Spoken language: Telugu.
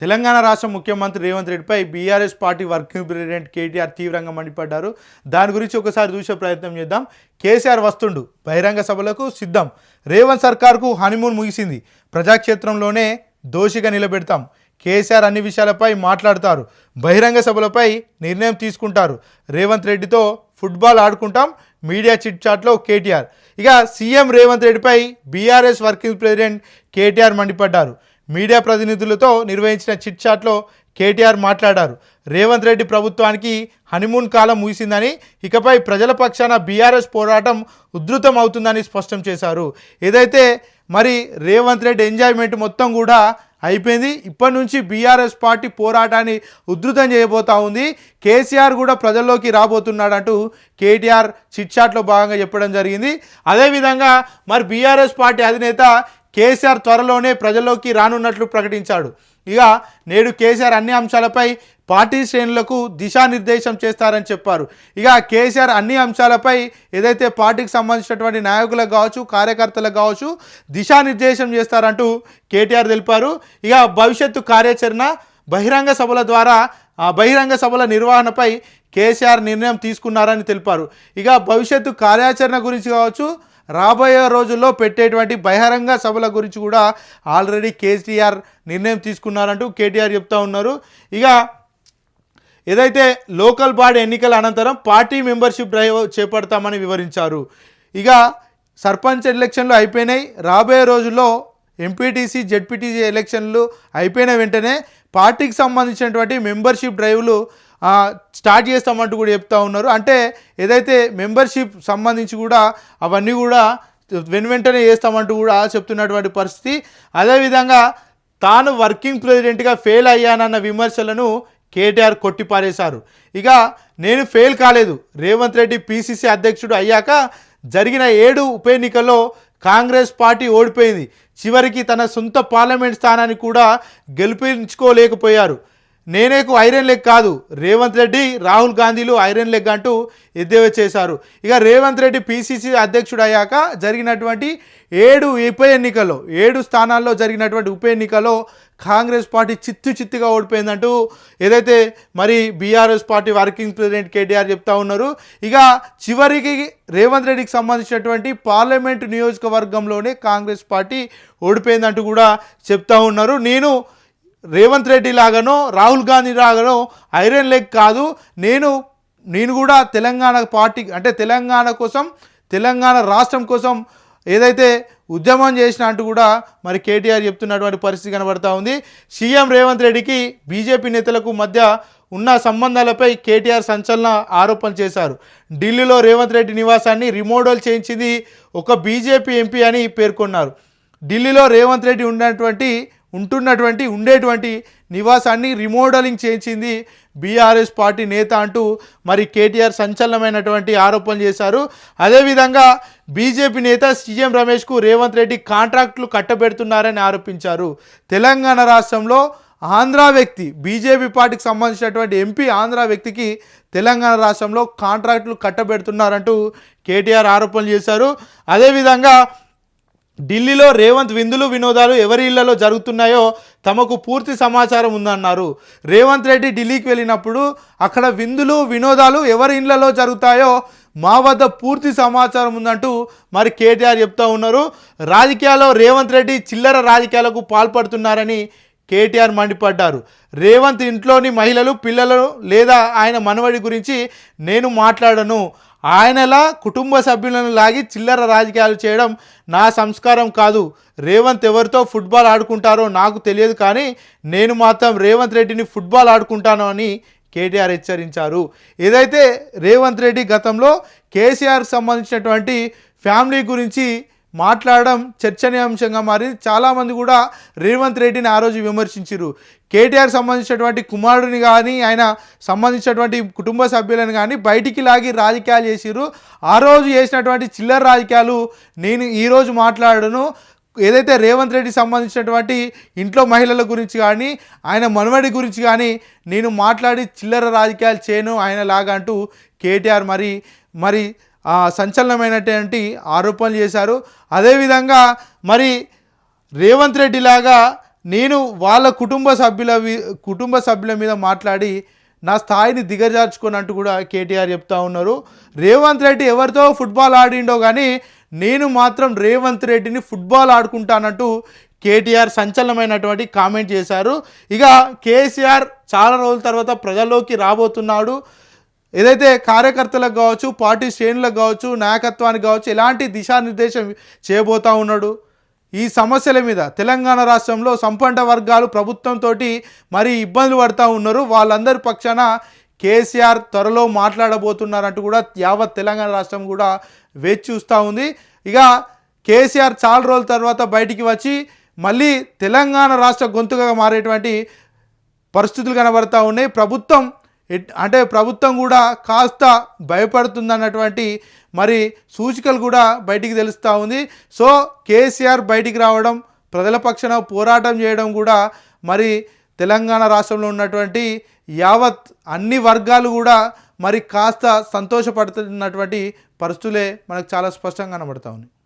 తెలంగాణ రాష్ట్ర ముఖ్యమంత్రి రేవంత్ రెడ్డిపై BRS party working president KTR తీవ్రంగా మండిపడ్డారు. దాని గురించి ఒకసారి చూసే ప్రయత్నం చేద్దాం. కేసీఆర్ వస్తుండు, బహిరంగ సభలకు సిద్ధం. రేవంత్ సర్కార్కు హనీమూన్ ముగిసింది. ప్రజాక్షేత్రంలోనే దోషిగా నిలబెడతాం. కేసీఆర్ అన్ని విషయాలపై మాట్లాడతారు. బహిరంగ సభలపై నిర్ణయం తీసుకుంటారు. రేవంత్ రెడ్డితో ఫుట్బాల్ ఆడుకుంటాం. మీడియా చిట్ చాట్లో కేటీఆర్. ఇక సీఎం రేవంత్ రెడ్డిపై బీఆర్ఎస్ వర్కింగ్ ప్రెసిడెంట్ కేటీఆర్ మండిపడ్డారు. మీడియా ప్రతినిధులతో నిర్వహించిన చిట్ చాట్లో కేటీఆర్ మాట్లాడారు. రేవంత్ రెడ్డి ప్రభుత్వానికి హనీమూన్ కాలం ముగిసిందని, ఇకపై ప్రజల పక్షాన బీఆర్ఎస్ పోరాటం ఉధృతం అవుతుందని స్పష్టం చేశారు. ఏదైతే మరి రేవంత్ రెడ్డి ఎంజాయ్మెంట్ మొత్తం కూడా అయిపోయింది. ఇప్పటి నుంచి బీఆర్ఎస్ పార్టీ పోరాటాన్ని ఉధృతం చేయబోతా ఉంది. కేసీఆర్ కూడా ప్రజల్లోకి రాబోతున్నాడంటూ కేటీఆర్ చిట్ చాట్లో భాగంగా చెప్పడం జరిగింది. అదేవిధంగా మరి బీఆర్ఎస్ పార్టీ అధినేత కేసీఆర్ త్వరలోనే ప్రజల్లోకి రానున్నట్లు ప్రకటించాడు. ఇక నేడు కేసీఆర్ అన్ని అంశాలపై పార్టీ శ్రేణులకు దిశానిర్దేశం చేస్తారని చెప్పారు. ఇక కేసీఆర్ అన్ని అంశాలపై ఏదైతే పార్టీకి సంబంధించినటువంటి నాయకులకు కావచ్చు, కార్యకర్తలకు కావచ్చు దిశానిర్దేశం చేస్తారంటూ కేటీఆర్ తెలిపారు. ఇక భవిష్యత్తు కార్యాచరణ, బహిరంగ సభల ద్వారా బహిరంగ సభల నిర్వహణపై కేసీఆర్ నిర్ణయం తీసుకున్నారని తెలిపారు. ఇక భవిష్యత్తు కార్యాచరణ గురించి కావచ్చు, రాబోయే రోజుల్లో పెట్టేటువంటి బహిరంగ సభల గురించి కూడా ఆల్రెడీ కేసీఆర్ నిర్ణయం తీసుకున్నారంటూ కేటీఆర్ చెప్తా ఉన్నారు. ఇక ఏదైతే లోకల్ బాడీ ఎన్నికల అనంతరం పార్టీ మెంబర్షిప్ డ్రైవ్ చేపడతామని వివరించారు. ఇక సర్పంచ్ ఎలక్షన్లు అయిపోయినాయి. రాబోయే రోజుల్లో ఎంపీటీసీ, జెడ్పీటీసీ ఎలక్షన్లు అయిపోయిన వెంటనే పార్టీకి సంబంధించినటువంటి మెంబర్షిప్ డ్రైవ్లు స్టార్ట్ చేస్తామంటూ కూడా చెప్తా ఉన్నారు. అంటే ఏదైతే మెంబర్షిప్ సంబంధించి కూడా అవన్నీ కూడా వెంటనే చేస్తామంటూ కూడా చెప్తున్నటువంటి పరిస్థితి. అదేవిధంగా తాను వర్కింగ్ ప్రెసిడెంట్గా ఫెయిల్ అయ్యానన్న విమర్శలను కేటీఆర్ కొట్టిపారేశారు. ఇక నేను ఫెయిల్ కాలేదు. రేవంత్ రెడ్డి పీసీసీ అధ్యక్షుడు అయ్యాక జరిగిన 7 ఉప ఎన్నికల్లో కాంగ్రెస్ పార్టీ ఓడిపోయింది. చివరికి తన సొంత పార్లమెంట్ స్థానాన్ని కూడా గెలిపించుకోలేకపోయారు. నేనేకు ఐరన్ లెగ్ కాదు, రేవంత్ రెడ్డి, రాహుల్ గాంధీలు ఐరన్ లెగ్ అంటూ ఎద్దేవా చేశారు. ఇక రేవంత్ రెడ్డి పీసీసీ అధ్యక్షుడు అయ్యాక జరిగినటువంటి 7 స్థానాల్లో జరిగినటువంటి ఉప ఎన్నికల్లో కాంగ్రెస్ పార్టీ చిత్తుగా ఓడిపోయిందంటూ ఏదైతే మరి BRS party working president KTR చెప్తా ఉన్నారు. ఇక చివరికి రేవంత్ రెడ్డికి సంబంధించినటువంటి పార్లమెంటు నియోజకవర్గంలోనే కాంగ్రెస్ పార్టీ ఓడిపోయిందంటూ కూడా చెప్తా ఉన్నారు. నేను రేవంత్ రెడ్డి లాగానో, రాహుల్ గాంధీ లాగానో ఐరన్ లెగ్ కాదు, నేను కూడా తెలంగాణ పార్టీ అంటే తెలంగాణ కోసం, తెలంగాణ రాష్ట్రం కోసం ఏదైతే ఉద్యమం చేసిన అంటూ కూడా మరి కేటీఆర్ చెప్తున్నటువంటి పరిస్థితి కనబడతా ఉంది. సీఎం రేవంత్ రెడ్డికి బీజేపీ నేతలకు మధ్య ఉన్న సంబంధాలపై కేటీఆర్ సంచలన ఆరోపణలు చేశారు. ఢిల్లీలో రేవంత్ రెడ్డి నివాసాన్ని రిమోడల్ చేయించింది ఒక బీజేపీ ఎంపీ అని పేర్కొన్నారు. ఢిల్లీలో రేవంత్ రెడ్డి ఉండేటువంటి నివాసాన్ని రిమోడలింగ్ చేయించింది బీఆర్ఎస్ పార్టీ నేత అంటూ మరి కేటీఆర్ సంచలనమైనటువంటి ఆరోపణలు చేశారు. అదేవిధంగా బీజేపీ నేత సీఎం రమేష్కు రేవంత్ రెడ్డి కాంట్రాక్టులు కట్టబెడుతున్నారని ఆరోపించారు. తెలంగాణ రాష్ట్రంలో ఆంధ్ర వ్యక్తి, బీజేపీ పార్టీకి సంబంధించినటువంటి ఎంపీ ఆంధ్ర వ్యక్తికి తెలంగాణ రాష్ట్రంలో కాంట్రాక్టులు కట్టబెడుతున్నారంటూ కేటీఆర్ ఆరోపణలు చేశారు. అదేవిధంగా ఢిల్లీలో రేవంత్ విందులు వినోదాలు ఎవరి ఇళ్లలో జరుగుతున్నాయో తమకు పూర్తి సమాచారం ఉందన్నారు. రేవంత్ రెడ్డి ఢిల్లీకి వెళ్ళినప్పుడు అక్కడ విందులు వినోదాలు ఎవరి ఇళ్లలో జరుగుతాయో మా వద్ద పూర్తి సమాచారం ఉందంటూ మరి కేటీఆర్ చెప్తా ఉన్నారు. రాజకీయాల్లో రేవంత్ రెడ్డి చిల్లర రాజకీయాలకు పాల్పడుతున్నారని కేటీఆర్ మండిపడ్డారు. రేవంత్ ఇంట్లోని మహిళలు, పిల్లలు లేదా ఆయన మనవడి గురించి నేను మాట్లాడను. ఆయనలా కుటుంబ సభ్యులను లాగి చిల్లర రాజకీయాలు చేయడం నా సంస్కారం కాదు. రేవంత్ ఎవరితో ఫుట్బాల్ ఆడుకుంటారో నాకు తెలియదు, కానీ నేను మాత్రం రేవంత్ రెడ్డిని ఫుట్బాల్ ఆడుకుంటాను అని కేటీఆర్ హెచ్చరించారు. ఏదైతే రేవంత్ రెడ్డి గతంలో కేసీఆర్కి సంబంధించినటువంటి ఫ్యామిలీ గురించి మాట్లాడడం చర్చనీయాంశంగా మారి చాలామంది కూడా రేవంత్ రెడ్డిని ఆ రోజు విమర్శించారు. కేటీఆర్ సంబంధించినటువంటి కుమారుడిని కానీ, ఆయన సంబంధించినటువంటి కుటుంబ సభ్యులను కానీ బయటికి లాగి రాజకీయాలు చేసిరు. ఆ రోజు చేసినటువంటి చిల్లర రాజకీయాలు నేను ఈరోజు మాట్లాడను. ఏదైతే రేవంత్ రెడ్డి సంబంధించినటువంటి ఇంట్లో మహిళల గురించి కానీ, ఆయన మనవడి గురించి కానీ నేను మాట్లాడి చిల్లర రాజకీయాలు చేయను ఆయన లాగా అంటూ కేటీఆర్ మరి సంచలనమైనటువంటి ఆరోపణలు చేశారు. అదేవిధంగా మరి రేవంత్ రెడ్డి లాగా నేను వాళ్ళ కుటుంబ సభ్యుల మీద మాట్లాడి నా స్థాయిని దిగజార్చుకున్నట్టు కూడా కేటీఆర్ చెప్తా ఉన్నారు. రేవంత్ రెడ్డి ఎవరితో ఫుట్బాల్ ఆడిండో కానీ నేను మాత్రం రేవంత్ రెడ్డిని ఫుట్బాల్ ఆడుకుంటానంటూ కేటీఆర్ సంచలనమైనటువంటి కామెంట్ చేశారు. ఇక కేసీఆర్ చాలా రోజుల తర్వాత ప్రజల్లోకి రాబోతున్నాడు. ఏదైతే కార్యకర్తలకు కావచ్చు, పార్టీ శ్రేణులకు కావచ్చు, నాయకత్వానికి కావచ్చు ఎలాంటి దిశానిర్దేశం చేయబోతా ఉన్నాడు. ఈ సమస్యల మీద తెలంగాణ రాష్ట్రంలో సంపన్న వర్గాలు ప్రభుత్వంతో మరి ఇబ్బందులు పడుతూ ఉన్నారు. వాళ్ళందరి పక్షాన కేసీఆర్ త్వరలో మాట్లాడబోతున్నారంటూ కూడా యావత్ తెలంగాణ రాష్ట్రం కూడా వేచి చూస్తూ ఉంది. ఇక కేసీఆర్ చాలా రోజుల తర్వాత బయటికి వచ్చి మళ్ళీ తెలంగాణ రాష్ట్ర గొంతుగా మారేటువంటి పరిస్థితులు కనబడతా ఉన్నాయి. ప్రభుత్వం కూడా కాస్త భయపడుతుందన్నటువంటి మరి సూచికలు కూడా బయటికి తెలుస్తూ ఉంది. సో కేసీఆర్ బయటికి రావడం, ప్రజల పక్షాన పోరాటం చేయడం కూడా మరి తెలంగాణ రాష్ట్రంలో ఉన్నటువంటి యావత్ అన్ని వర్గాలు కూడా మరి కాస్త సంతోషపడుతున్నటువంటి పరిస్థితులే మనకు చాలా స్పష్టంగా కనబడతా ఉన్నాయి.